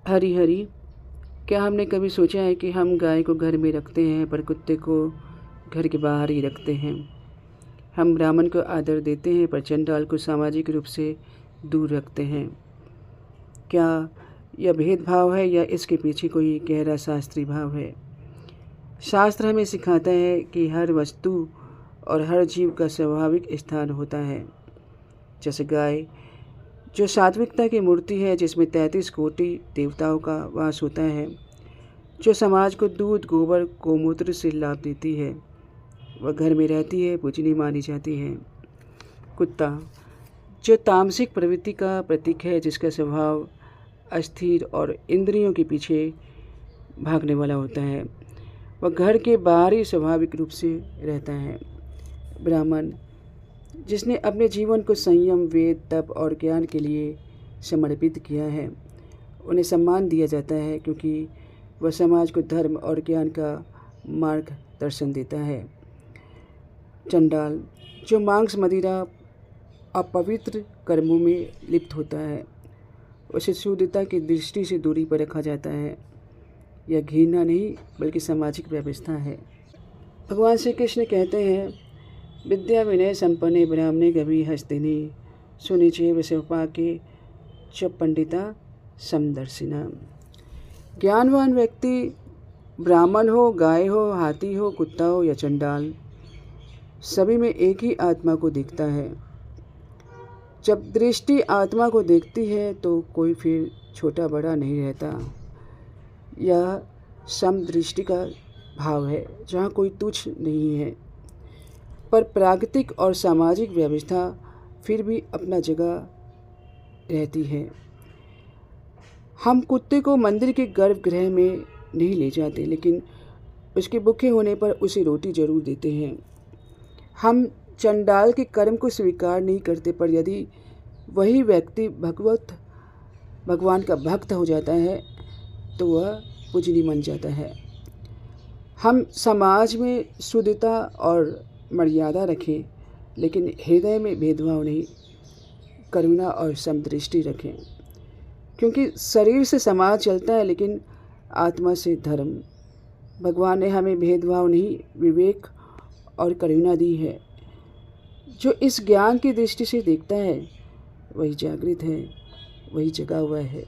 हरी हरी। क्या हमने कभी सोचा है कि हम गाय को घर में रखते हैं पर कुत्ते को घर के बाहर ही रखते हैं। हम ब्राह्मण को आदर देते हैं पर चंडाल को सामाजिक रूप से दूर रखते हैं। क्या यह भेदभाव है या इसके पीछे कोई गहरा शास्त्रीय भाव है? शास्त्र हमें सिखाता है कि हर वस्तु और हर जीव का स्वाभाविक स्थान होता है। जैसे गाय, जो सात्विकता की मूर्ति है, जिसमें 33 कोटि देवताओं का वास होता है, जो समाज को दूध, गोबर, गोमूत्र से लाभ देती है, वह घर में रहती है, पूजनीय मानी जाती है। कुत्ता, जो तामसिक प्रवृत्ति का प्रतीक है, जिसका स्वभाव अस्थिर और इंद्रियों के पीछे भागने वाला होता है, वह घर के बाहर ही स्वाभाविक रूप से रहता है। ब्राह्मण, जिसने अपने जीवन को संयम, वेद, तप और ज्ञान के लिए समर्पित किया है, उन्हें सम्मान दिया जाता है क्योंकि वह समाज को धर्म और ज्ञान का मार्गदर्शन देता है। चंडाल, जो मांस, मदिरा, अपवित्र कर्मों में लिप्त होता है, उसे शुद्धता की दृष्टि से दूरी पर रखा जाता है। यह घृणा नहीं बल्कि सामाजिक व्यवस्था है। भगवान श्री कृष्ण कहते हैं, विद्या विनय संपन्ने ब्राह्मणे गवी हस्तिनी सुनिचेव शिवपाके च पंडिता समदर्शिना। ज्ञानवान व्यक्ति ब्राह्मण हो, गाय हो, हाथी हो, कुत्ता हो या चंडाल, सभी में एक ही आत्मा को देखता है। जब दृष्टि आत्मा को देखती है तो कोई फिर छोटा बड़ा नहीं रहता। यह समदृष्टि का भाव है, जहाँ कोई तुच्छ नहीं है। पर प्राकृतिक और सामाजिक व्यवस्था फिर भी अपना जगह रहती है। हम कुत्ते को मंदिर के गर्भगृह में नहीं ले जाते, लेकिन उसके भूखे होने पर उसे रोटी जरूर देते हैं। हम चंडाल के कर्म को स्वीकार नहीं करते, पर यदि वही व्यक्ति भगवान का भक्त हो जाता है तो वह पूजनीय बन जाता है। हम समाज में शुद्धता और मर्यादा रखें, लेकिन हृदय में भेदभाव नहीं, करुणा और समदृष्टि रखें। क्योंकि शरीर से समाज चलता है, लेकिन आत्मा से धर्म। भगवान ने हमें भेदभाव नहीं, विवेक और करुणा दी है। जो इस ज्ञान की दृष्टि से देखता है वही जागृत है, वही जगा हुआ है।